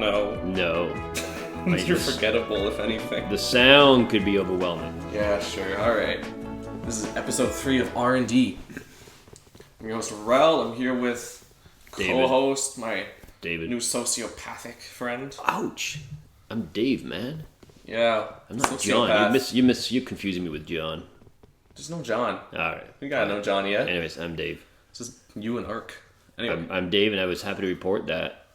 no. No. You're forgettable, if anything. The sound could be overwhelming. Yeah, sure. All right. This is episode 3 of R&D. I'm your host, Rel. I'm here with David. co-host, my David. new sociopathic friend. Ouch. I'm Dave, man. Yeah. I'm not sociopath. John. You're confusing me with John. There's no John. Alright. We gotta know John yet. Anyways, I'm Dave. It's just you and Ark. Anyway, I'm Dave, and I was happy to report that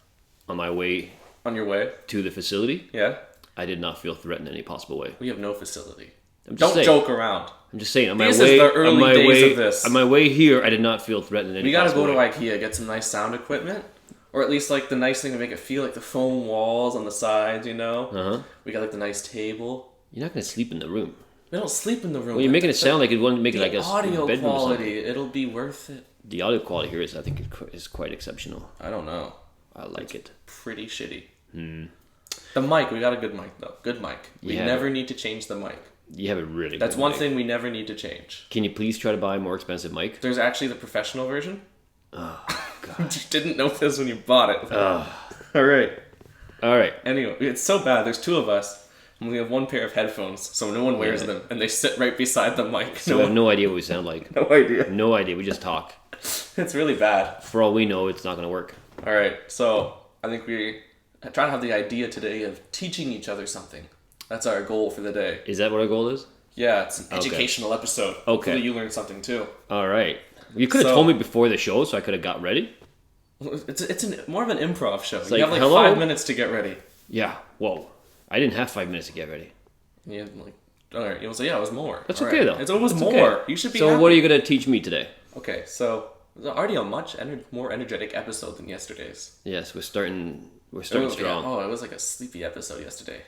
on my way on your way. to the facility, Yeah? I did not feel threatened in any possible way. We have no facility. I'm just Don't saying. joke around. I'm just saying, on my This way, is the early on my days way, of this. on my way here, I did not feel threatened in any We gotta possible go to way. IKEA, get some nice sound equipment. Or at least like the nice thing to make it feel like the foam walls on the sides, you know? Uh-huh. We got like the nice table. You're not going to sleep in the room. We don't sleep in the room. Well, you're making it sound like it wouldn't make it like a audio bedroom or something. quality, it'll be worth it. The audio quality here I think, is quite exceptional. I don't know. I like it. Pretty shitty. The mic, we got a good mic though. Good mic. We Yeah. never need to change the mic. You have a really That's good one mic. thing we never need to change. Can you please try to buy a more expensive mic? There's actually the professional version. Oh, You God. didn't know this when you bought it. Alright. All right. Anyway, it's so bad. There's two of us, and we have one pair of headphones, so no one wears Yeah. them, and they sit right beside the mic. So I have no idea what we sound like. no idea. No idea. We just talk. It's really bad. For all we know, it's not going to work. All right, so I think we try to have the idea today of teaching each other something. That's our goal for the day. Is that what our goal is? Yeah, it's an Okay. educational episode. Okay. Hopefully you learned something too. All right. You could have So- told me before the show so I could have got ready. It's more of an improv show. You like, have like hello? 5 minutes to get ready. Yeah. Whoa. I didn't have 5 minutes to get ready. And you have like, all right, you'll say, yeah, it was more. That's All okay, right. though. It's always That's more. okay. You should be So happy. what are you going to teach me today? Okay, so it's already a much more energetic episode than yesterday's. Yes, we're starting Oh, strong. yeah. Oh, it was like a sleepy episode yesterday.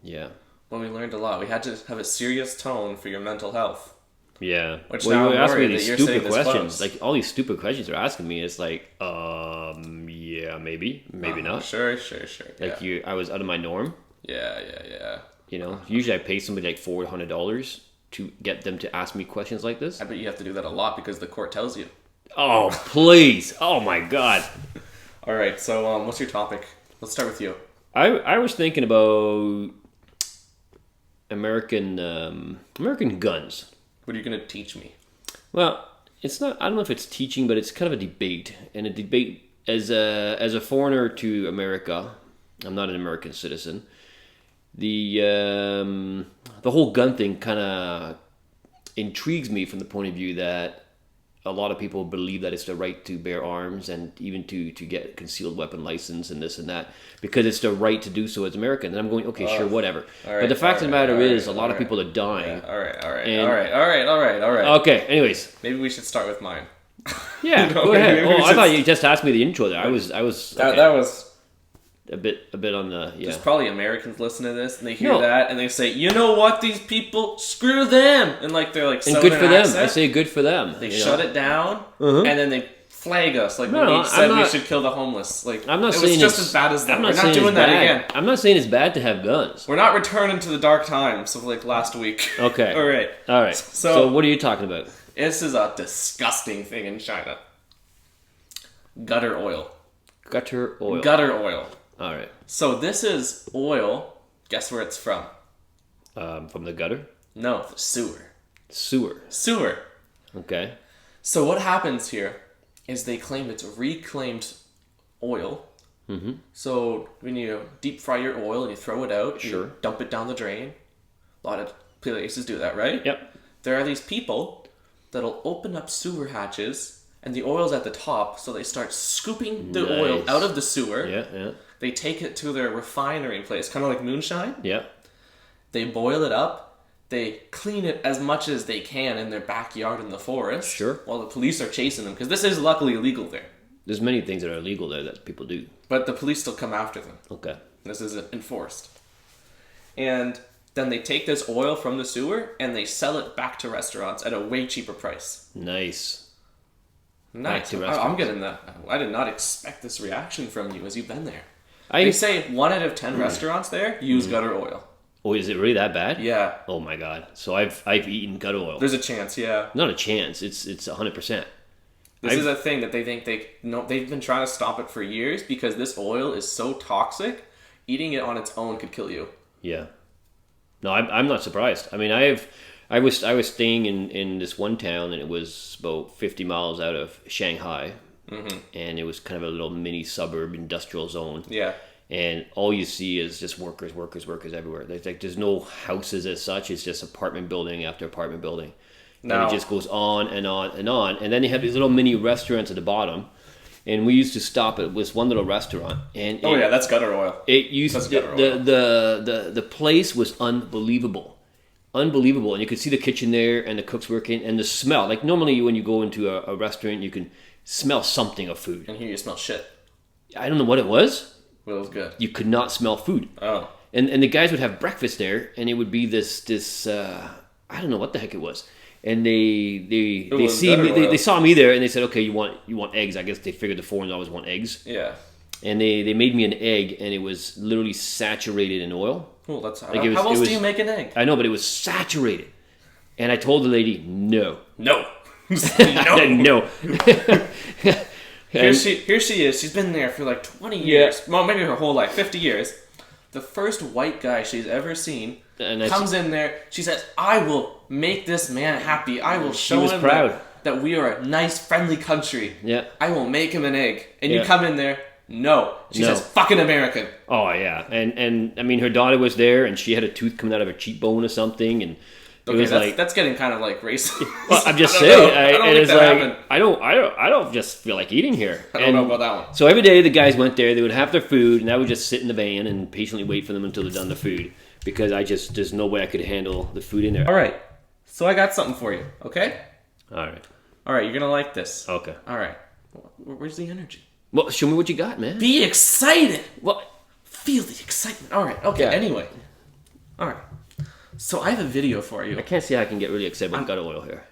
Yeah. Well, we learned a lot. We had to have a serious tone for your mental health. Yeah. Which well, now you I'm ask me worried these that you're stupid saying this questions. close. Like all these stupid questions you're asking me. It's like, yeah, maybe not. Sure. Like Yeah. I was out of my norm. Yeah. You know, usually I pay somebody like $400 to get them to ask me questions like this. I bet you have to do that a lot because the court tells you. Oh, please! Oh my God! All right. So, what's your topic? Let's start with you. I was thinking about American guns. What are you gonna teach me? Well, it's not. I don't know if it's teaching, but it's kind of a debate, and a debate as a foreigner to America. I'm not an American citizen. The whole gun thing kind of intrigues me from the point of view that a lot of people believe that it's the right to bear arms and even to get concealed weapon license and this and that because it's the right to do so as American. And I'm going, okay, sure, whatever. But the fact of the matter is, a lot of people are dying. Yeah, all right. And- Okay. Anyways, Maybe we should start with mine. yeah, No, go ahead. maybe Oh, we I should- thought you just asked me the intro there. I was okay. That was. a bit on the yeah. There's probably Americans listening to this and they hear No. that and they say, you know what, these people, screw them, and like they're like And Southern good for them. accent. I say good for them. They shut it down and then they flag us like No, when we I'm said we not- should kill the homeless. Like I'm not it saying was just it's- as bad as them. I'm We're not saying doing it's that bad. again. I'm not saying it's bad to have guns. We're not returning to the dark times of like last week. Okay. All right. All right. So what are you talking about? This is a disgusting thing in China. Gutter oil. Gutter oil. Gutter oil. All right. So this is oil. Guess where it's from? From the gutter. No, the sewer. Sewer. Sewer. Okay. So what happens here is they claim it's reclaimed oil. Mm-hmm. So when you deep fry your oil and you throw it out, Sure. you dump it down the drain. A lot of places do that, right? Yep. There are these people that'll open up sewer hatches and the oil's at the top, so they start scooping the oil Nice. out of the sewer. Yeah. They take it to their refinery place, kind of like moonshine. Yeah. They boil it up. They clean it as much as they can in their backyard in the forest. Sure. While the police are chasing them, because this is luckily illegal there. There's many things that are illegal there that people do. But the police still come after them. Okay. This is enforced. And then they take this oil from the sewer and they sell it back to restaurants at a way cheaper price. Nice. Nice. to I'm restaurants. getting that. I did not expect this reaction from you as you've been there. I They say 1 out of 10 restaurants there use gutter oil. Oh, is it really that bad? Yeah. Oh my God. So I've eaten gutter oil. There's a chance, yeah. Not a chance. It's 100%. This is a thing that they think they've been trying to stop it for years because this oil is so toxic eating it on its own could kill you. Yeah. No, I'm not surprised. I mean, I was staying in this one town, and it was about 50 miles out of Shanghai, and it was kind of a little mini suburb industrial zone. Yeah. And all you see is just workers everywhere. There's no houses as such. It's just apartment building after apartment building. No. And it just goes on and on and on. And then they have these little mini restaurants at the bottom. And we used to stop at this one little restaurant. And That's gutter oil. It used the place was unbelievable. Unbelievable. And you could see the kitchen there and the cooks working and the smell. Like normally when you go into a restaurant, you can smell something of food. And here you smell shit. I don't know what it was. Well, it was good. You could not smell food. Oh. And the guys would have breakfast there, and it would be this I don't know what the heck it was. And they saw me there, and they said, okay, you want eggs? I guess they figured the foreigners always want eggs. Yeah. And they made me an egg, and it was literally saturated in oil. Cool. That's how. Like How else do you make an egg? I know, but it was saturated. And I told the lady, no. No. No. Here she is. She's been there for like 20 years. Yeah. Well, maybe her whole life, 50 years. The first white guy she's ever seen comes in there. She says, I will make this man happy. I will show him that we are a nice, friendly country. Yeah. I will make him an egg. And you come in there, no. She says, fucking American. Oh, yeah. And I mean, her daughter was there, and she had a tooth coming out of her cheekbone or something, and that's getting kind of like racist. Well, I'm just saying. I I don't just feel like eating here. I don't know about that one. So every day the guys went there. They would have their food, and I would just sit in the van and patiently wait for them until they're done the food, because there's no way I could handle the food in there. All right. So I got something for you. Okay. All right. You're gonna like this. Okay. All right. Where's the energy? Well, show me what you got, man. Be excited. Well, feel the excitement. All right. Okay. Yeah. Anyway. All right. So I have a video for you. I can't see how I can get really excited about gutter oil here.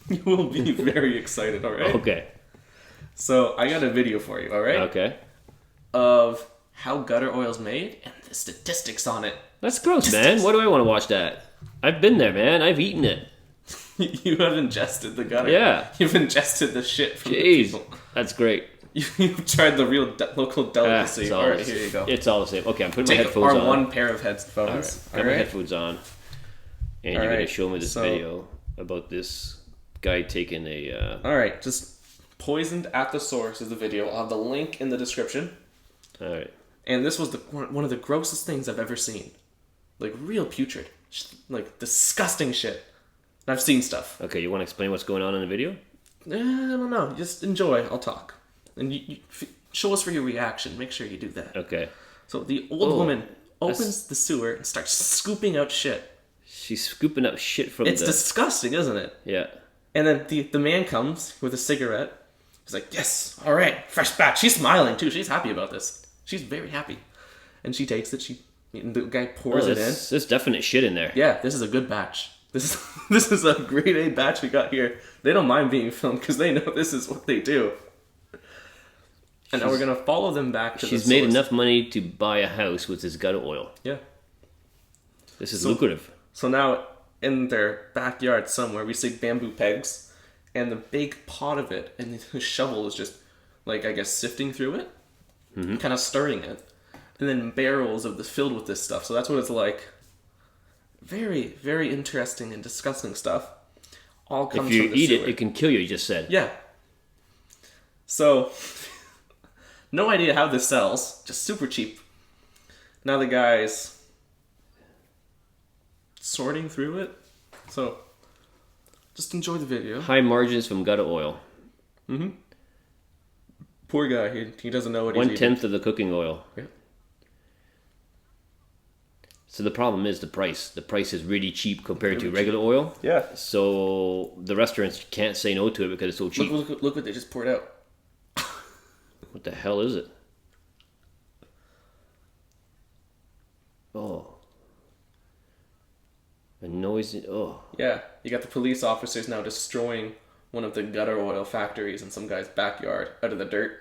You will be very excited, all right? Okay. So I got a video for you, all right? Okay. Of how gutter oil's made and the statistics on it. That's gross, man. Why do I want to watch that? I've been there, man. I've eaten it. You have ingested the gutter. Yeah. You've ingested the shit from the people. That's great. You've tried the real local delicacy. All right, here you go. It's all the same. Okay, I'm putting my headphones on. One pair of headphones. Got my headphones on. And you're going to show me this video about this guy taking a... All right, just poisoned at the source is the video. I'll have the link in the description. All right. And this was one of the grossest things I've ever seen. Like, real putrid. Like, disgusting shit. And I've seen stuff. Okay, you want to explain what's going on in the video? I don't know. Just enjoy. I'll talk. And you show us for your reaction. Make sure you do that. Okay. So the old woman opens the sewer and starts scooping out shit. She's scooping up shit from It's disgusting, isn't it? Yeah. And then the man comes with a cigarette. He's like, yes, all right, fresh batch. She's smiling, too. She's happy about this. She's very happy. And she takes it. The guy pours it in. There's definite shit in there. Yeah, this is a good batch. This is a grade A batch we got here. They don't mind being filmed because they know this is what they do. And now we're going to follow them back to the source. She's made enough money to buy a house with this gutter oil. Yeah. This is lucrative. So now, in their backyard somewhere, we see bamboo pegs, and the big pot of it, and the shovel is just, like, I guess, sifting through it, kind of stirring it, and then barrels of this filled with this stuff. So that's what it's like. Very, very interesting and disgusting stuff. All comes from the sewer. If you eat it can kill you, you just said. Yeah. So... no idea how this sells. Just super cheap. Now the guy's sorting through it. So, just enjoy the video. High margins from gutter oil. Mm-hmm. Poor guy. He doesn't know what he's eating. 1/10 of the cooking oil. Yeah. So the problem is the price. The price is really cheap compared to regular oil. Yeah. So the restaurants can't say no to it because it's so cheap. Look what they just poured out. What the hell is it? Oh. A noisy... Oh. Yeah. You got the police officers now destroying one of the gutter oil factories in some guy's backyard out of the dirt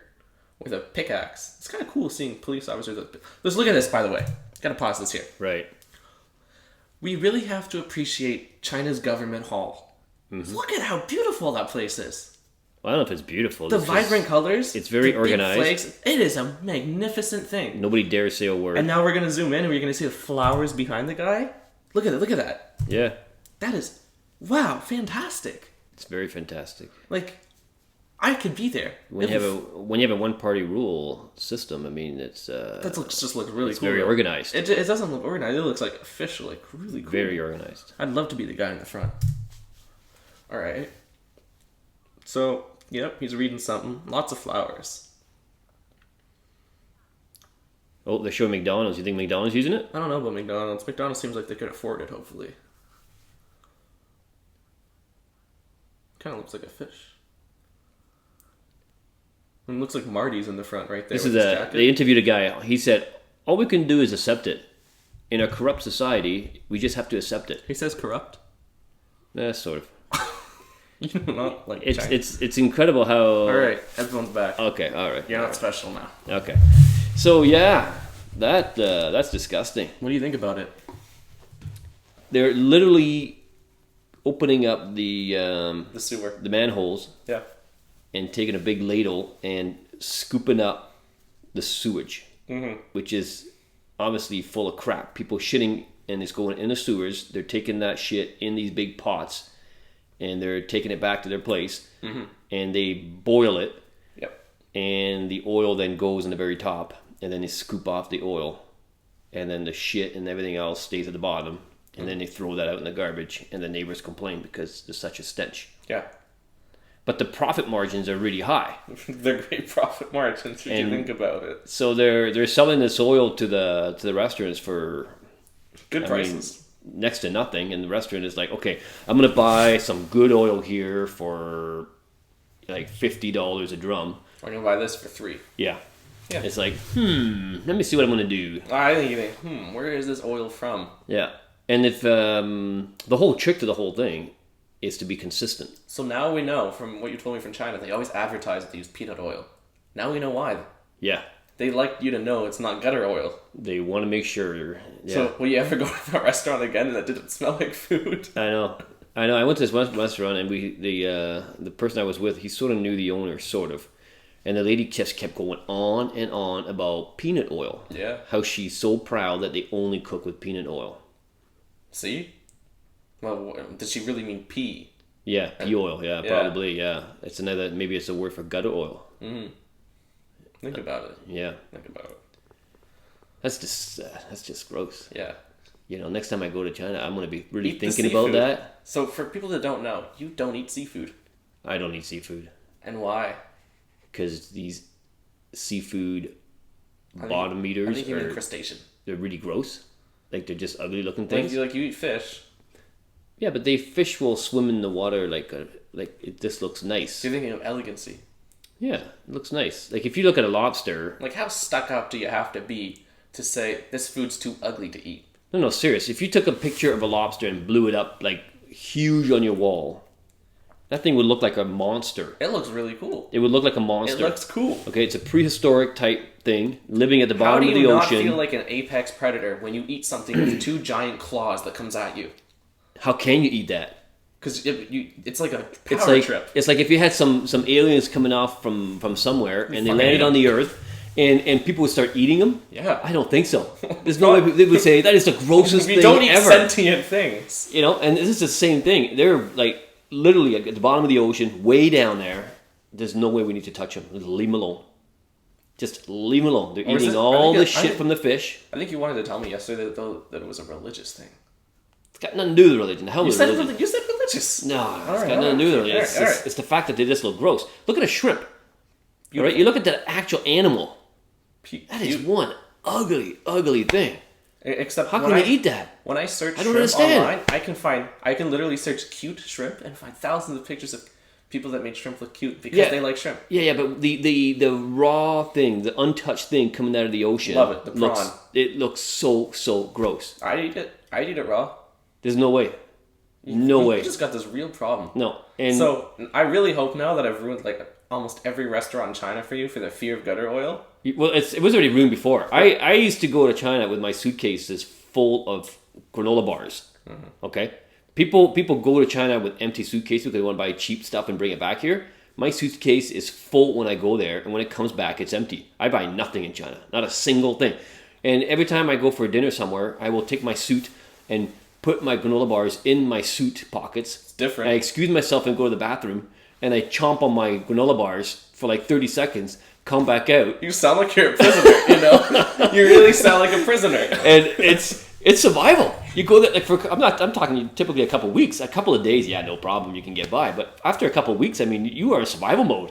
with a pickaxe. It's kind of cool seeing police officers... Let's look at this, by the way. Gotta pause this here. Right. We really have to appreciate China's government hall. Mm-hmm. Look at how beautiful that place is. I don't know if it's beautiful. The It's vibrant just- colors. it's very the big organized. flags, it is a magnificent thing. Nobody dares say a word. And now we're gonna zoom in and we're gonna see the flowers behind the guy. Look at it, look at that. Yeah, That is, wow, fantastic. it's very fantastic. Like, I could be there. When you have a one-party rule system, I mean, it's Just looks really cool. very though. organized. It doesn't look organized. It looks like official, like really cool. Very organized. I'd love to be the guy in the front. All right. So, yep, he's reading something. Lots of flowers. Oh, they're showing McDonald's. You think McDonald's using it? I don't know about McDonald's. McDonald's seems like they could afford it, hopefully. Kind of looks like a fish. And it looks like Marty's in the front right there. This with is his a. jacket. They interviewed a guy. He said, "All we can do is accept it. In a corrupt society, we just have to accept it." He says corrupt. Sort of. You do not like It's China. it's incredible how. All right, everyone's back. Okay. All right. You're not special now. Okay. So yeah, that's disgusting. What do you think about it? They're literally opening up the The sewer. the manholes Yeah. and taking a big ladle and scooping up the sewage, Mm-hmm. which is obviously full of crap. People shitting and it's going in the sewers. They're taking that shit in these big pots and they're taking it back to their place and they boil it Yep. and the oil then goes in the very top and then they scoop off the oil and then the shit and everything else stays at the bottom and then they throw that out in the garbage and the neighbors complain because there's such a stench. Yeah. But the profit margins are really high. They're great profit margins if you And- think about it. So they're selling this oil to the restaurants for Good I prices. mean, next to nothing, and the restaurant is like, okay, I'm gonna buy some good oil here for like $50 a drum. I'm gonna buy this for $3. Yeah. Yeah. It's like, let me see what I'm gonna do. I think you think, where is this oil from? Yeah. And if the whole trick to the whole thing is to be consistent. So now we know from what you told me from China, they always advertise that they use peanut oil. Now we know why. Yeah. They like you to know it's not gutter oil. They want to make sure. Yeah. So will you ever go to a restaurant again and that didn't smell like food? I know. I went to this restaurant and the person I was with, he sort of knew the owner, sort of. And the lady just kept going on and on about peanut oil. Yeah. How she's so proud that they only cook with peanut oil. See? Well, did she really mean pea? Yeah, pea oil. Yeah, Yeah. probably. Yeah, it's another. Maybe it's a word for gutter oil. Think about it. Yeah, Think about it. that's just gross. Yeah. You know, next time I go to China, I'm gonna be really Eat the thinking about seafood. that. So for people that don't know, you don't eat seafood. I don't eat seafood And why? because these seafood think- bottom I eaters think you mean are crustacean. they're really gross. Like they're just ugly looking Like things. you eat fish. Yeah, but fish will swim in the water like it just looks nice. So you're thinking of elegancy. Yeah, it looks nice. Like if you look at a lobster. Like how stuck up do you have to be to say this food's too ugly to eat? No, serious. If you took a picture of a lobster and blew it up like huge on your wall, that thing would look like a monster. It looks really cool. It would look like a monster. It looks cool. Okay, it's a prehistoric type thing living at the How bottom do of you the not ocean. feel like an apex predator when you eat something with two giant claws that comes at you? How can you eat that? Because it's like a power It's like trip. it's like if you had some aliens coming off from somewhere and they fucking landed ate on the Earth, and people would start eating them. Yeah. I don't think so. There's no way they would say that is the grossest We thing don't eat ever. sentient things. You know, and this is the same thing. They're like literally at the bottom of the ocean, way down there. There's no way we need to touch them. Just leave them alone. Just leave them alone. They're Or is eating it- all I the think it- I shit think- from the fish. I think you wanted to tell me yesterday that it was a religious thing. It's got nothing to do with religion. The hell You with said religion? you said religious. No, All it's right, got nothing to do with all it. right, It's, all right. it's the fact that they just look gross. Look at a shrimp. All right, you look at the actual animal. That is one ugly thing. Except How when can I you eat that? When I search I don't shrimp understand. online, I can literally search cute shrimp and find thousands of pictures of people that made shrimp look cute because Yeah. they like shrimp. Yeah, but the raw thing, the untouched thing coming out of the ocean, Love it, the looks prawn. it looks so gross. I'd eat it. I'd eat it raw. There's no way. No You way. just got this real problem. No. And So I really hope now that I've ruined like almost every restaurant in China for you for the fear of gutter oil. well, it was already ruined before. I used to go to China with my suitcases full of granola bars. Okay, people go to China with empty suitcases because they want to buy cheap stuff and bring it back here. My suitcase is full when I go there, and when it comes back, it's empty. I buy nothing in China, not a single thing. And every time I go for dinner somewhere, I will take my suit and put my granola bars in my suit pockets. It's different. I excuse myself and go to the bathroom, and I chomp on my granola bars for like 30 seconds, come back out. You sound like you're a prisoner, you know? You really sound like a prisoner. And it's survival. You go there, like I'm talking typically a couple of weeks, a couple of days, yeah, no problem, you can get by. But after a couple of weeks, I mean, you are in survival mode.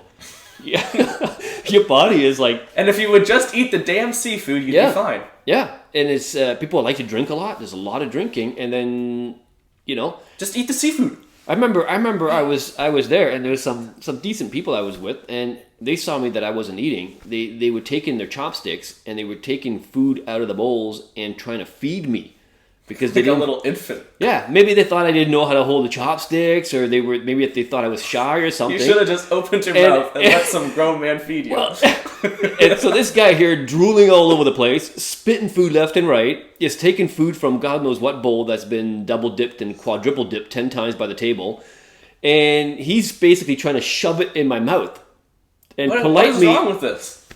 Yeah. Your body is like... And if you would just eat the damn seafood, you'd be fine. Yeah, and it's people like to drink a lot. There's a lot of drinking, and then, you know... Just eat the seafood. I remember I was there, and there was some decent people I was with, and they saw me that I wasn't eating. They were taking their chopsticks, and they were taking food out of the bowls and trying to feed me. Because they like a little infant. Yeah, maybe they thought I didn't know how to hold the chopsticks, or maybe they thought I was shy or something. You should have just opened your mouth and let some grown man feed you. Well, and so this guy here, drooling all over the place, spitting food left and right, is taking food from God knows what bowl that's been double dipped and quadruple dipped 10 times by the table, and he's basically trying to shove it in my mouth. And what is wrong with this?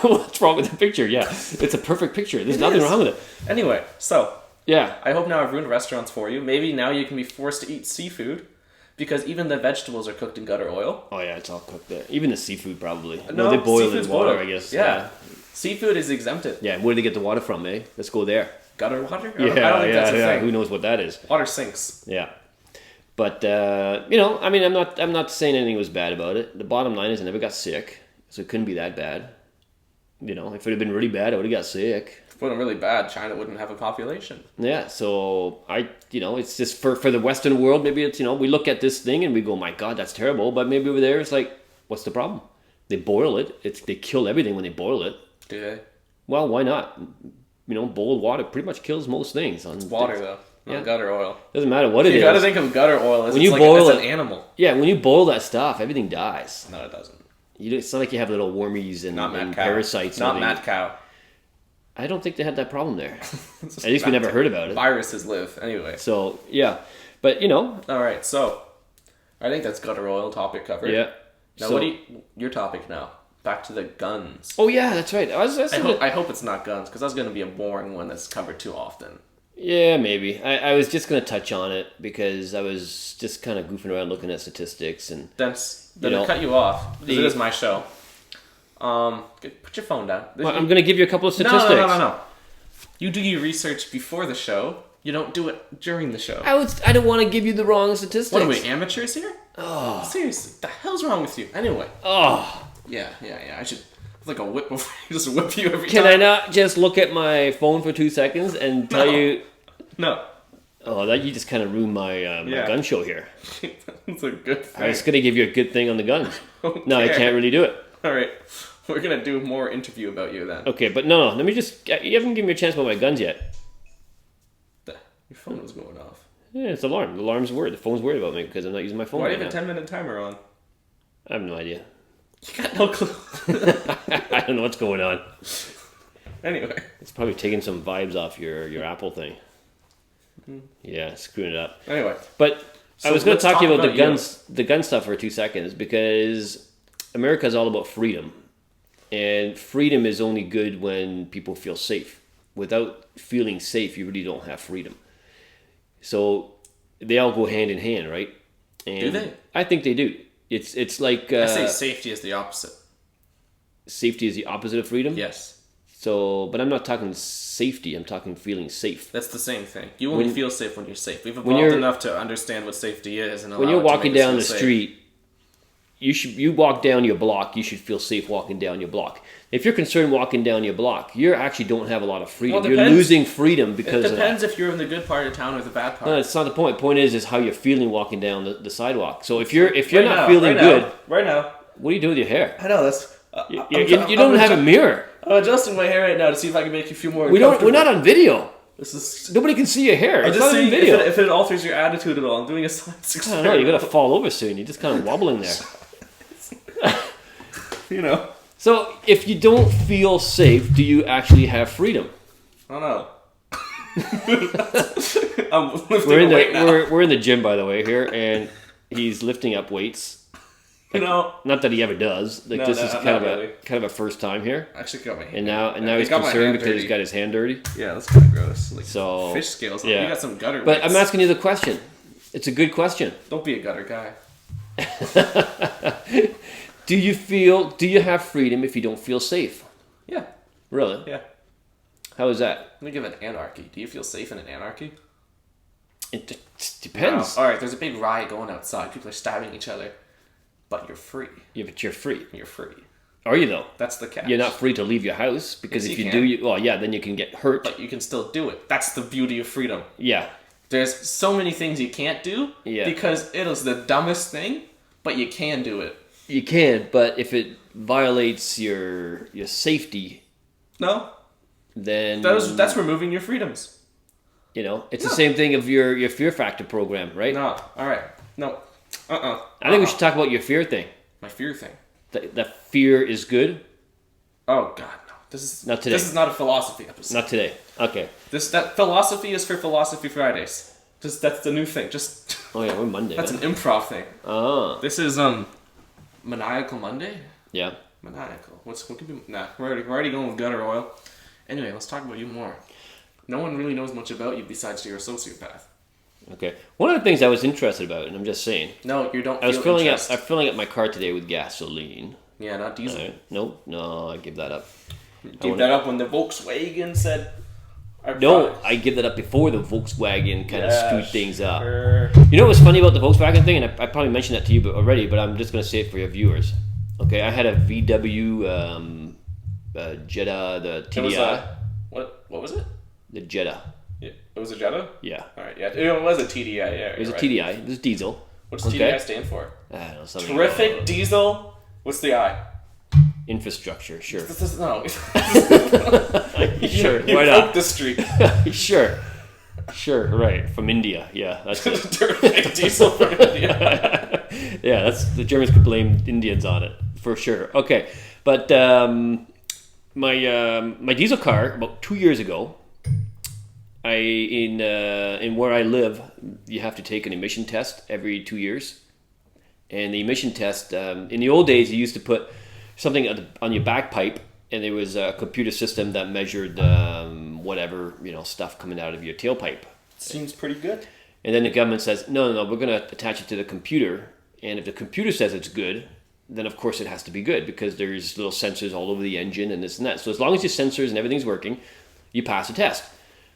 What's wrong with the picture? Yeah, it's a perfect picture. There's nothing wrong with it. Anyway, so... Yeah. I hope now I've ruined restaurants for you. Maybe now you can be forced to eat seafood because even the vegetables are cooked in gutter oil. Oh yeah, it's all cooked there. Even the seafood probably. No, they boil it in water, I guess. Yeah. Seafood is exempted. Yeah, where do they get the water from, eh? Let's go there. Gutter water? Yeah, I don't think that's a thing. Who knows what that is? Water sinks. Yeah. But you know, I mean, I'm not saying anything was bad about it. The bottom line is I never got sick, so it couldn't be that bad. You know, if it had been really bad, I would have got sick. If it wasn't really bad, China wouldn't have a population. Yeah, so it's just for the Western world, maybe it's, we look at this thing and we go, my God, that's terrible. But maybe over there, it's like, what's the problem? They boil it. They kill everything when they boil it. Do they? Well, why not? Boiled water pretty much kills most things. It's water, though. Not gutter oil. Doesn't matter what it is. You gotta think of gutter oil as an animal. Yeah, when you boil that stuff, everything dies. No, it doesn't. It's not like you have little wormies and parasites. Not mad cow. I don't think they had that problem there. At least we never heard about it. Viruses live, anyway. So, yeah. But, Alright, so, I think that's gutter oil topic covered. Yeah. Now, your topic now? Back to the guns. Oh, yeah, that's right. I hope it's not guns, because that's going to be a boring one that's covered too often. Yeah, maybe. I was just going to touch on it, because I was just kind of goofing around looking at statistics. And Then to cut you off, because it is my show. Put your phone down. Well, I'm going to give you a couple of statistics. No. You do your research before the show. You don't do it during the show. I don't want to give you the wrong statistics. What are we, amateurs here? Oh. Seriously, the hell's wrong with you? Anyway. Oh. Yeah. I should have like a whip before just whip you every time. Can I not just look at my phone for 2 seconds and tell you? No. Oh, that you just kind of ruined my gun show here. That's a good thing. I was going to give you a good thing on the guns. Okay. No, I can't really do it. All right. We're going to do more interview about you then. Okay, but no. Let me just... You haven't given me a chance about my guns yet. Your phone was going off. Yeah, it's the alarm. The alarm's worried. The phone's worried about me because I'm not using my phone. Why do you right have a 10-minute timer on? I have no idea. You got no clue. I don't know what's going on. Anyway. It's probably taking some vibes off your Apple thing. Mm-hmm. Yeah, screwing it up. Anyway. But I was going to talk to you about the gun stuff for 2 seconds because America is all about freedom. And freedom is only good when people feel safe. Without feeling safe, you really don't have freedom. So they all go hand in hand, right? And do they? I think they do. It's like... I say safety is the opposite. Safety is the opposite of freedom? Yes. So, but I'm not talking safety. I'm talking feeling safe. That's the same thing. You only feel safe when you're safe. We've evolved enough to understand what safety is. And when you're walking down the street, you walk down your block, you should feel safe walking down your block. If you're concerned walking down your block, you actually don't have a lot of freedom. You're losing freedom because it depends if you're in the good part of town or the bad part. No, it's not the point. The point is how you're feeling walking down the sidewalk. So if you're not feeling good, right now, what do you do with your hair? I know that's you don't have a mirror. I'm adjusting my hair right now to see if I can make you feel more. We're not on video. This is nobody can see your hair. I'm just saying video. If it alters your attitude at all. I'm doing a science experiment. I don't know. You're gonna fall over soon. You're just kind of wobbling there. So if you don't feel safe, do you actually have freedom? I don't know. I'm lifting a weight now. We're in the gym, by the way, here, and he's lifting up weights. Not that he ever does. Like No, this no, is not kind of really. a first time here. Actually got my hand. And now I he's got my concerned hand because dirty. he's got his hand dirty. Yeah, that's kind of gross. Like So fish scales. yeah. You got some gutter. But weights. I'm asking you the question. It's a good question. Don't be a gutter guy. Do you have freedom if you don't feel safe? Yeah. Really? Yeah. How is that? Let me give an anarchy. Do you feel safe in an anarchy? It depends. All right. There's a big riot going outside. People are stabbing each other, but you're free. Yeah, but you're free. You're free. Are you though? That's the catch. You're not free to leave your house because Yes, if you you can. do, then you can get hurt. But you can still do it. That's the beauty of freedom. Yeah. There's so many things you can't do because it is the dumbest thing, but you can do it. You can, but if it violates your safety, No, then that's removing your freedoms. it's the same thing of your fear factor program, right? No, all right, no, I think we should talk about your fear thing. My fear thing. That fear is good. Oh God, no! This is Not today. This is not a philosophy episode. Not today. Okay. That philosophy is for Philosophy Fridays. That's the new thing. Oh yeah, we're Monday. That's huh? an improv thing. Oh. This is Maniacal Monday. Yeah. Maniacal. What could be? Nah, we're already going with gutter oil. Anyway, let's talk about you more. No one really knows much about you besides you're a sociopath. Okay. One of the things I was interested about, and I'm just saying, No, you don't. I was feel filling interest. up my car today with gasoline. Yeah, not diesel. No, I give that up. Give that up when the Volkswagen said. our No, products. I give that up before the Volkswagen kind of Yeah, screwed things up. sure. You know what's funny about the Volkswagen thing, and I probably mentioned that to you already, but I'm just going to say it for your viewers. Okay, I had a VW Jetta, the It was TDI. what was it? The Jetta, Yeah, it was a Jetta. yeah. All right, yeah, it was a TDI. Yeah, It was a right. TDI. It was diesel. What's Okay. TDI stand for? I don't know, something. Terrific diesel. What's the I? Infrastructure, sure. This is no. Sure, You why broke not? the streak. Sure, right. From India, yeah, that's it. Terrific diesel from India. Yeah, that's the Germans could blame Indians on it for sure. Okay, but my diesel car about 2 years ago, in where I live, you have to take an emission test every 2 years, and the emission test in the old days you used to put something on your back pipe, and there was a computer system that measured whatever stuff coming out of your tailpipe. Seems pretty good. And then the government says, no, we're going to attach it to the computer. And if the computer says it's good, then of course it has to be good because there's little sensors all over the engine and this and that. So as long as your sensors and everything's working, you pass the test.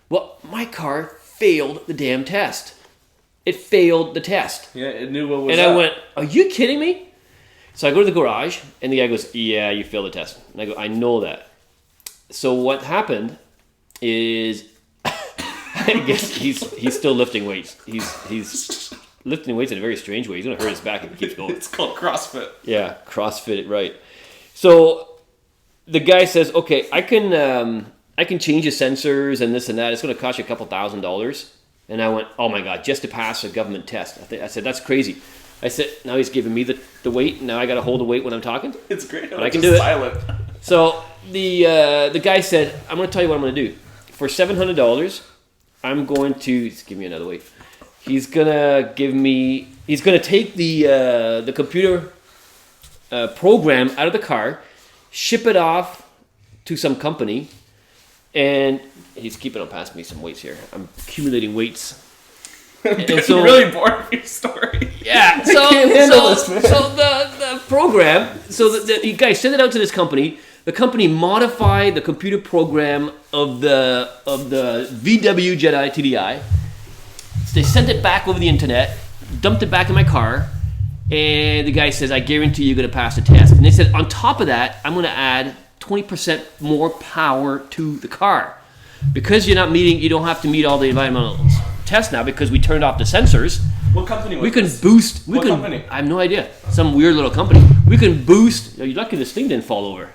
Well, my car failed the damn test. It failed the test. Yeah, it knew what was And up. I went, are you kidding me? So I go to the garage and the guy goes, yeah, you failed the test. And I go, I know that. So what happened is I guess he's still lifting weights. He's lifting weights in a very strange way. He's gonna hurt his back if he keeps going. It's called CrossFit. Yeah, CrossFit, right? So the guy says, "Okay, I can change the sensors and this and that. It's gonna cost you a couple $1,000." And I went, "Oh my god, just to pass a government test." I said, "That's crazy." I said, "Now he's giving me the weight. Now I got to hold the weight when I'm talking." It's great. But I can do it. Silent. So the guy said, "I'm going to tell you what I'm going to do. For $700, I'm going to give me another weight. He's gonna take the computer program out of the car, ship it off to some company, and he's keeping on passing me some weights here. I'm accumulating weights." I'm And getting so- really bored of your story. Yeah, can't handle this, man. so the program, the guy sent it out to this company. The company modified the computer program of the VW Jedi TDI. They sent it back over the internet, dumped it back in my car, and the guy says, "I guarantee you're going to pass the test." And they said, on top of that, I'm going to add 20% more power to the car. Because you don't have to meet all the environmental tests now because we turned off the sensors. What company was We can this? boost. What company? I have no idea. Some weird little company. We can boost. You're lucky this thing didn't fall over.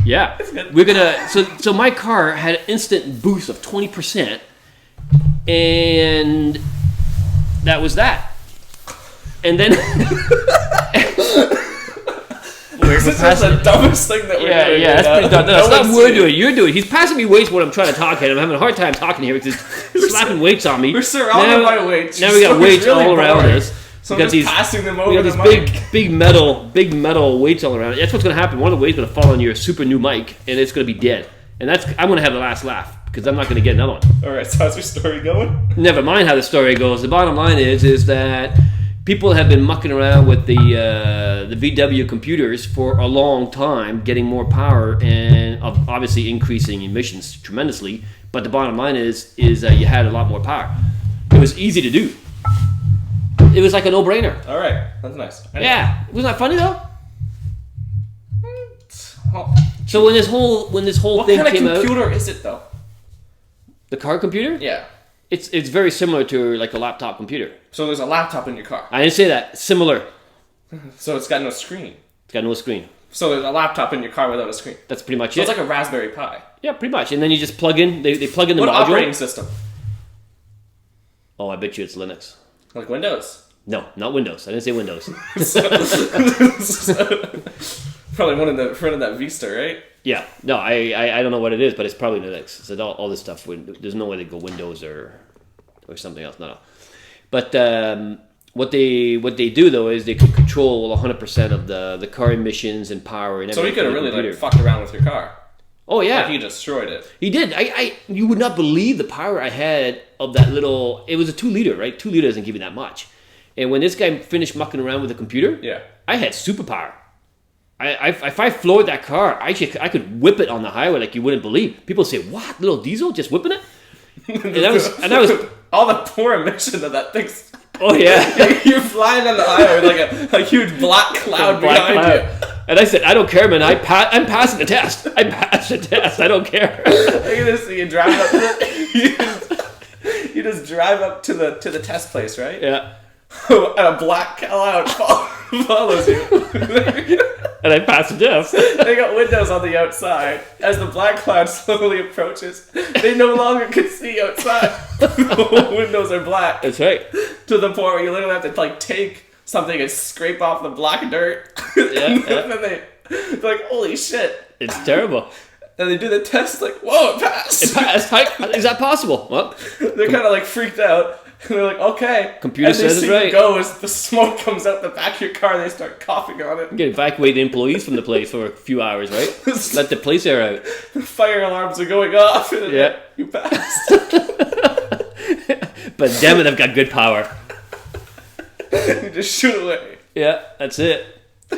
Yeah, we're gonna. So my car had an instant boost of 20%, and that was that. And then This is the dumbest thing that we're doing. yeah, that's pretty dumb. No, it's No not one's we're seen doing. You're doing. He's passing me weights when I'm trying to talk, and I'm having a hard time talking here because he's slapping weights on me. We're surrounded by weights. Now we got So weights it's really all around boring. us. Someone just passing them over we got the these mic. big metal weights all around. That's what's going to happen. One of the weights is going to fall on your super new mic, and it's going to be dead. And I'm going to have the last laugh because I'm not going to get another one. All right, so how's your story going? Never mind how the story goes. The bottom line is that people have been mucking around with the VW computers for a long time, getting more power and obviously increasing emissions tremendously. But the bottom line is you had a lot more power. It was easy to do. It was like a no-brainer. All right, that's nice. Anyway. Yeah, wasn't that funny though? Oh. So when this whole thing What kind came of out, computer is it though? the car computer, Yeah. it's very similar to like a laptop computer. So there's a laptop in your car. I didn't say that. Similar. So it's got no screen. It's got no screen. So there's a laptop in your car without a screen. That's pretty much So it. it's like a Raspberry Pi. Yeah, pretty much. And then you just plug in. They plug in the What module. operating system? Oh, I bet you it's Linux. Like Windows. No, not Windows. I didn't say Windows. Probably one in the front of that Vista, right? Yeah, no, I don't know what it is, but it's probably Linux. So all this stuff, there's no way to go Windows or something else. No. But what they do though is they can control 100% of the car emissions and power and So everything. he could have from the really computer. fucked around with your car. Oh yeah, Like he destroyed it. he did. You would not believe the power I had of that little. It was a 2 liter, right? 2 liters doesn't give you that much. And when this guy finished mucking around with the computer, Yeah. I had superpower. If I floored that car, I could whip it on the highway like you wouldn't believe. People say, "What, little diesel just whipping it?" And that was all the poor emission of that thing's. oh yeah, You're flying on the highway with like a huge black cloud Black behind cloud. And I said, "I don't care, man. I'm passing the test. I passed the test. I don't care." you. Look at this. You drive up. You just drive up to the test place, right? Yeah. And a black cloud follows you. And I passed the test. They got windows on the outside. As the black cloud slowly approaches, they no longer can see outside. The windows are black. That's right. To the point where you literally have to like take something and scrape off the black dirt. And then they're like, holy shit. It's terrible. And they do the test like, whoa, it passed. It passed. Is that possible? Well, They're kind of like freaked out. And they're like, okay. Computer and they says it's see right. you go as the smoke comes out the back of your car. They start coughing on it. get evacuate employees from the place for a few hours, right? Let the place air out. The fire alarms are going off. And Yeah. you passed. But damn it, I've got good power. You just shoot away. Yeah, that's it.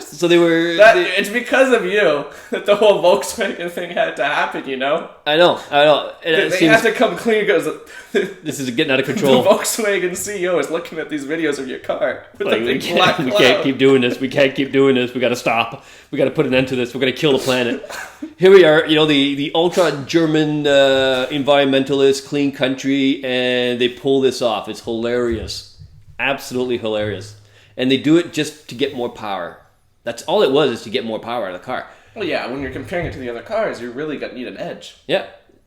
So they were. It's because of you that the whole Volkswagen thing had to happen, you know? I know. And it They seems have to come clean because this is getting out of the control. Volkswagen CEO is looking at these videos of your car with Like, the we big black can't cloud. keep doing this. We can't keep doing this. We got to stop. We got to put an end to this. We're going to kill the planet. Here we are, the ultra German environmentalist, clean country, and they pull this off. It's hilarious. Absolutely hilarious. And they do it just to get more power. That's all it was, is to get more power out of the car. Well, yeah, when you're comparing it to the other cars, you really need an edge. Yeah.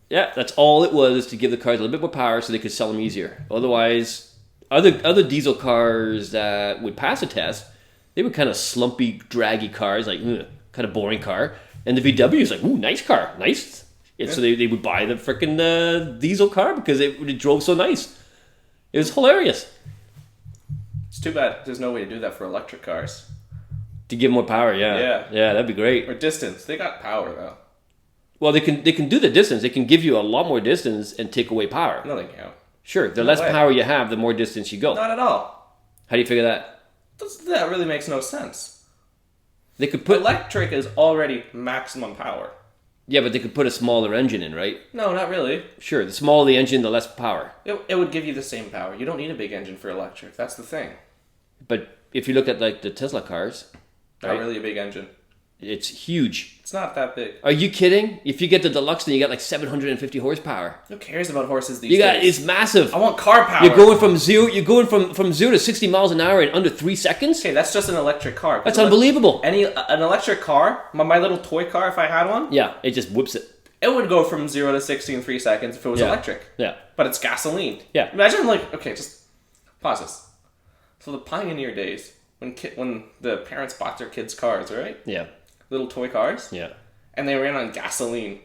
Yeah, that's all it was, is to give the cars a little bit more power so they could sell them easier. Otherwise, other diesel cars that would pass a test, they were kind of slumpy, draggy cars, like, kind of boring car. And the VW is like, ooh, nice car, nice. And so they would buy the freaking diesel car because it drove so nice. It was hilarious. It's too bad there's no way to do that for electric cars. To give more power, yeah. Yeah. Yeah, that'd be great. Or distance. They got power, though. Well, they can do the distance. They can give you a lot more distance and take away power. No, they can't. Sure, the No less way. power you have, the more distance you go. Not at all. How do you figure that? That really makes no sense. They could put Electric is already maximum power. Yeah, but they could put a smaller engine in, right? No, not really. Sure, the smaller the engine, the less power. It would give you the same power. You don't need a big engine for electric. That's the thing. But if you look at like the Tesla cars, Not right? really a big engine. It's huge. It's not that big. Are you kidding? If you get the deluxe, then you got like 750 horsepower. Who cares about horses these You got days? it's massive. I want car power. You're going from zero. You're going from 0 to 60 miles an hour in under 3 seconds. Okay, that's just an electric car. That's unbelievable. An electric car, my little toy car, if I had one, Yeah, it just whips it. it would go from 0 to 60 in 3 seconds if it was Yeah. electric. Yeah. But it's gasoline. Yeah. Imagine okay, just pause this. So the pioneer days, when the parents bought their kids cars, right? Yeah. Little toy cars, Yeah. and they ran on gasoline.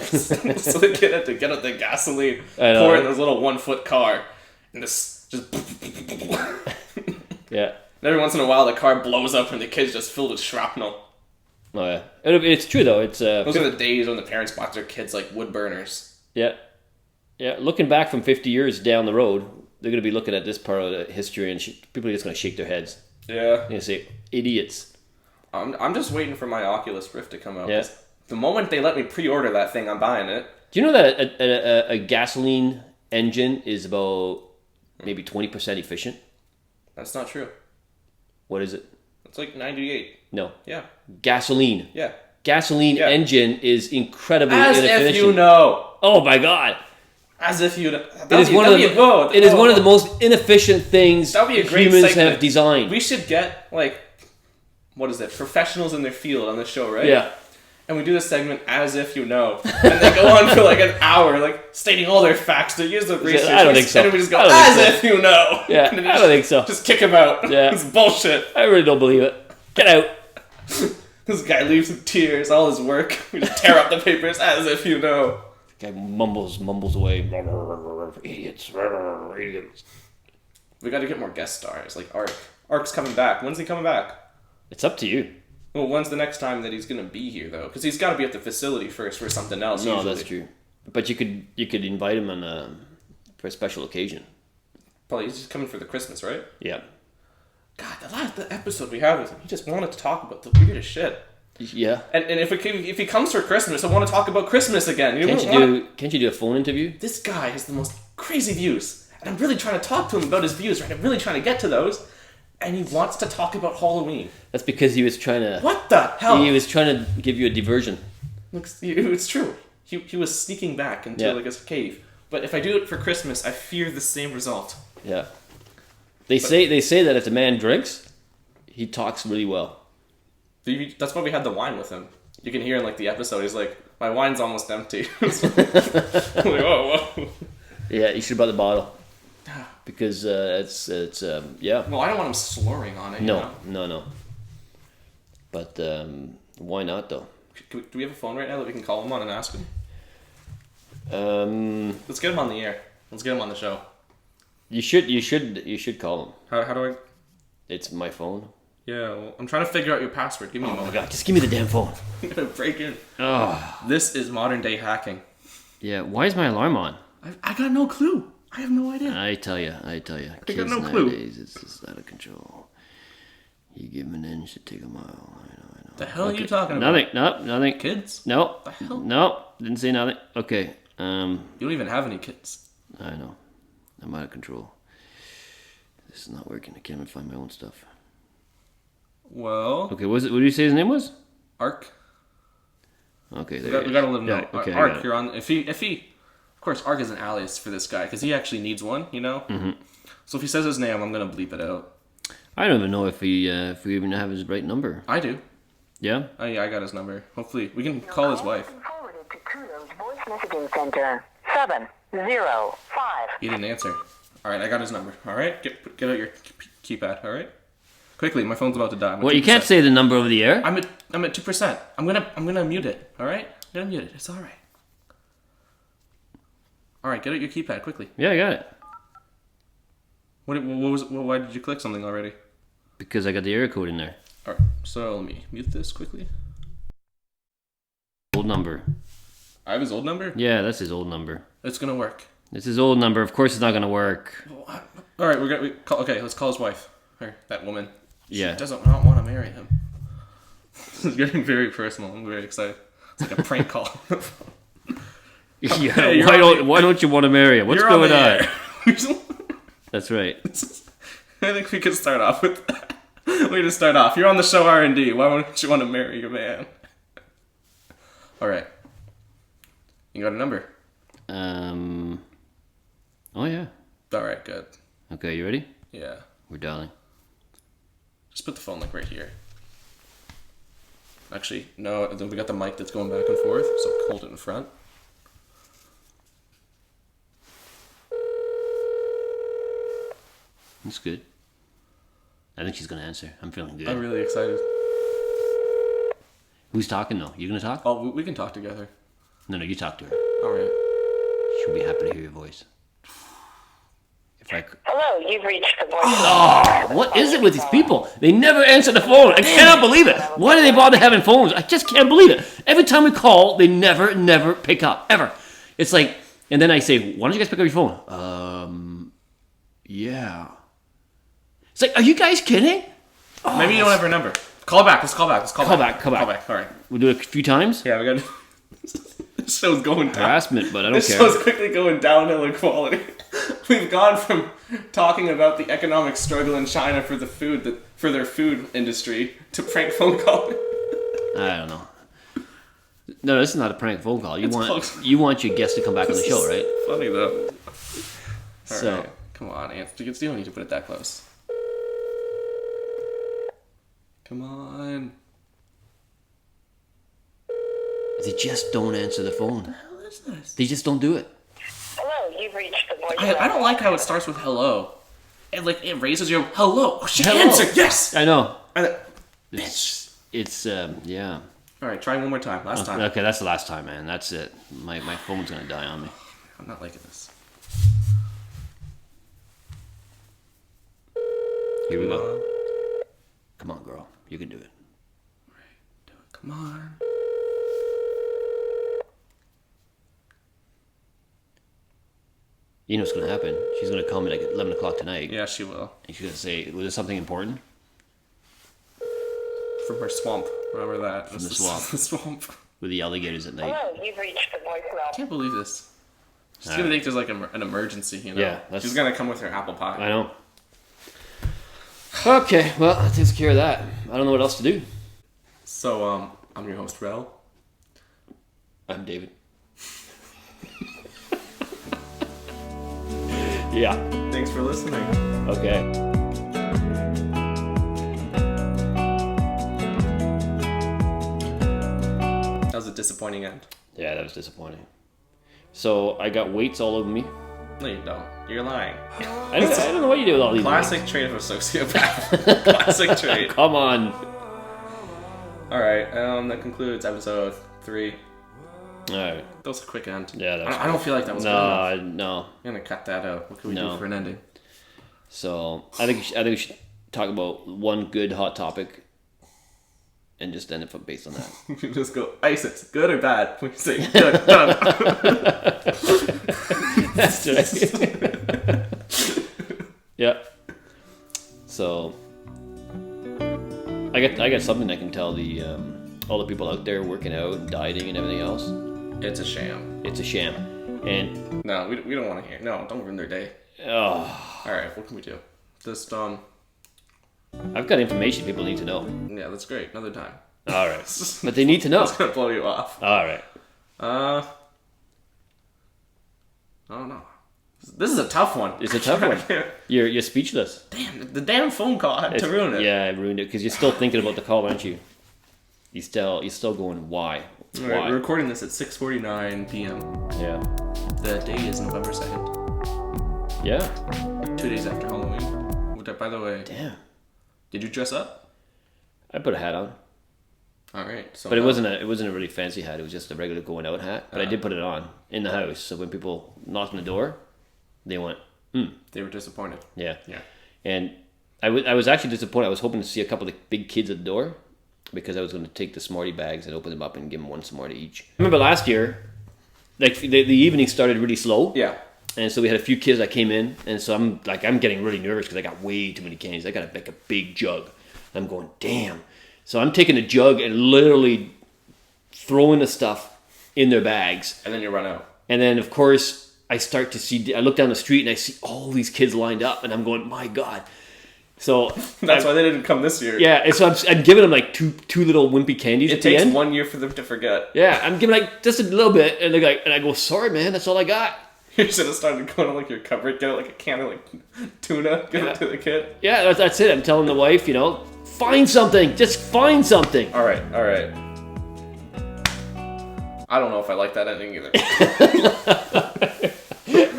So the kid had to get out the gasoline, I know. pour it in this little 1 foot car, and just Yeah. And every once in a while, the car blows up and the kid's just filled with shrapnel. Oh yeah. It's true though. It's Those are the days when the parents bought their kids like wood burners. yeah. Yeah. Looking back from 50 years down the road, they're going to be looking at this part of the history, and people are just going to shake their heads. Yeah. They're going to say, "Idiots." I'm just waiting for my Oculus Rift to come out. Yeah. The moment they let me pre-order that thing, I'm buying it. Do you know that a gasoline engine is about maybe 20% efficient? That's not true. What is it? It's like 98. No. Yeah. Gasoline. Yeah. Gasoline Yeah. engine is incredibly As inefficient. if you know. Oh my god. As if you know. It is one of the most inefficient things That'd be a great humans segment. have designed. We should get, like, what is it? Professionals in their field on the show, right? Yeah. And we do this segment as if you know. And they go on for like an hour, like, stating all their facts, their years of research. I don't think so. And we just go, I don't think as so. if you know. Yeah, And then I don't think so. Just kick him out. Yeah. It's bullshit. I really don't believe it. Get out. This guy leaves in tears, all his work. We just tear up the papers, as if you know. Guy mumbles away. Idiots. Idiots. We gotta get more guest stars, like Ark. Ark's coming back. When's he coming back? It's up to you. Well, when's the next time that he's gonna be here, though? Because he's gotta be at the facility first for something else. No, usually. that's true. But you could invite him on for a special occasion. Probably he's just coming for the Christmas, right? Yeah. God, the episode we had with him, he just wanted to talk about the weirdest shit. Yeah. And if he comes for Christmas, I want to talk about Christmas again. Can't you do a phone interview? This guy has the most crazy views, and I'm really trying to talk to him about his views. Right, I'm really trying to get to those, and he wants to talk about Halloween. That's because he was trying to. What the hell? He was trying to give you a diversion. It's true. He was sneaking back into like a cave. But if I do it for Christmas, I fear the same result. Yeah. They say that if the man drinks, he talks really well. That's why we had the wine with him. You can hear in like the episode, he's like, "My wine's almost empty." I'm like, whoa. Yeah, you should have brought the bottle because it's yeah. Well, I don't want him slurring on it. No. But why not though? Do we have a phone right now that we can call him on and ask him? Let's get him on the air. Let's get him on the show. You should call him. How do I? It's my phone. Yeah, well, I'm trying to figure out your password. Give me a Oh moment. my god, just give me the damn phone. I'm gonna break in. Oh. This is modern day hacking. Yeah, why is my alarm on? I got no clue. I have no idea. I tell you. Kids no clue. nowadays, it's just out of control. You give them an inch to take a mile. I know. The hell are you talking about? Nothing. Kids? No. The hell? No, didn't say nothing. Okay. You don't even have any kids. I know. I'm out of control. This is not working. I can't even find my own stuff. Well. Okay, what did you say his name was? Ark. Okay, We gotta let him know. Yeah, okay, Ark, you're on. If he, of course, Ark is an alias for this guy because he actually needs one. You know. Mm-hmm. So if he says his name, I'm gonna bleep it out. I don't even know if we even have his right number. I do. Yeah. Oh yeah, I got his number. Hopefully, we can call his wife. Forwarded to Kudo's voice messaging center. 705. He didn't answer. All right, I got his number. All right, get out your keypad. All right, quickly. My phone's about to die. Well, you can't say the number over the air. I'm at 2%. I'm gonna mute it. All right, I'm gonna mute it. It's all right. All right, get out your keypad quickly. Yeah, I got it. Why did you click something already? Because I got the area code in there. All right, so let me mute this quickly. Old number. I have his old number. Yeah, that's his old number. It's gonna work. It's his old number. Of course, it's not gonna work. All right, okay. Let's call his wife. Or that woman. Yeah. She doesn't not want to marry him. It's getting very personal. I'm very excited. It's like a prank call. Yeah. Hey, Why don't you want to marry him? What's You're going on? on? That's right. I think we could start off with that. Way to start off. You're on the show R&D. Why wouldn't you want to marry your man? All right. You got a number? Oh yeah. All right, good. Okay, you ready? Yeah. We're dialing. Just put the phone like right here. Actually, no. Then we got the mic that's going back and forth, so hold it in front. That's good. I think she's gonna answer. I'm feeling good. I'm really excited. Who's talking though? You gonna talk? Oh, we can talk together. No, you talk to her. All right. She'll be happy to hear your voice. Hello, you've reached the voicemail. Oh, what is it with these people? They never answer the phone. I cannot believe it. Why do they bother having phones? I just can't believe it. Every time we call, they never pick up. Ever. It's like, and then I say, why don't you guys pick up your phone? Yeah. It's like, are you guys kidding? Maybe you don't have her number. Call back. Let's call back. Call back. All right. We'll do it a few times. Yeah, we got. This show's going down. Harassment, but I don't This care. show's quickly going downhill in quality. We've gone from talking about the economic struggle in China for their food industry to prank phone calling. I don't know. No, this is not a prank phone call. You close. want your guest to come back on the show, right? Funny though. So- Alright, come on, Anthony. You don't need to put it that close. Come on. They just don't answer the phone. What is this? They just don't do it. Hello, you've reached the voicemail. I don't like how it starts with hello. It raises your hello. Oh, she Hello. answered. Yes. I know. Bitch. It's yeah. All right, try one more time. Last time. Okay, that's the last time, man. That's it. My phone's gonna die on me. I'm not liking this. Here we go. Come on, girl. You can do it. Come on. You know what's gonna happen. She's gonna call me like at 11 o'clock tonight. Yeah, she will. And she's gonna say, was there something important? From her swamp. Remember that. From the swamp. The swamp. With the alligators at night. Hello, you've reached the voicemail. I can't believe this. She's All gonna right. think there's like an emergency, you know? Yeah, that's- She's gonna come with her apple pie. I know. Okay, well, that takes care of that. I don't know what else to do. So, I'm your host, Rel. I'm David. Yeah. Thanks for listening. Okay. That was a disappointing end. Yeah, that was disappointing. So I got weights all over me. No, you don't. You're lying. I don't know what you do with all these. Classic trait of a sociopath. Classic trait. weights. Come on. Alright, that concludes episode 3. All right. That was a quick end. Yeah, that was I don't feel like that was good enough. No. I'm gonna cut that out. What can we No. do for an ending? So I think we should talk about one good hot topic, and just end it based on that. We can just go, ISIS, good or bad? We say good, done. That's right. Yeah. So I got something I can tell the all the people out there working out, and dieting, and everything else. It's a sham. It's a sham. And No, we don't want to hear. No, don't ruin their day. oh, Alright, what can we do? Just, I've got information people need to know. yeah, that's great. Another time. All right, but they need to know. It's gonna blow you off. All right. I don't know. This is a tough one. It's a tough one. You're speechless. Damn, the damn phone call had to ruin it. Yeah, I ruined it because you're still thinking about the call, aren't you? You're still going why? All right, Why? we're recording this at 6:49 p.m. Yeah. The day is November 2nd. Yeah. 2 days after Halloween. By the way, Damn. did you dress up? I put a hat on, All right. So but it wasn't a really fancy hat. It was just a regular going out hat. But I did put it on in the house, so when people knocked on the door, they went, They were disappointed. yeah. Yeah. And I was actually disappointed. I was hoping to see a couple of big kids at the door because I was going to take the Smartie bags and open them up and give them one Smartie each. I remember last year, like the evening started really slow. Yeah. And so we had a few kids that came in, and so I'm getting really nervous because I got way too many candies. I got a big jug. I'm going, damn. So I'm taking the jug and literally throwing the stuff in their bags. And then you run out. And then, of course, I look down the street and I see all these kids lined up, and I'm going, my God. So That's why they didn't come this year. yeah, and so I'm giving them like two little wimpy candies It at the takes end. 1 year for them to forget. Yeah, I'm giving like just a little bit, and they're like, and I go, sorry, man, that's all I got. You should have started going to like your cupboard, get out like a can of like tuna, give it to the kid. Yeah, that's it. I'm telling the wife, find something. Just find something. All right. I don't know if I like that ending either.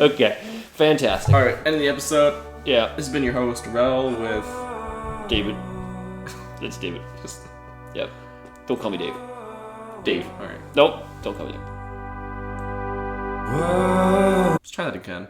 Okay, fantastic. All right, ending the episode. Yeah, This has been your host, Rel, with David. That's David. just Yep. Don't call me Dave. Dave. All right. Nope. Don't call me Dave. Let's try that again.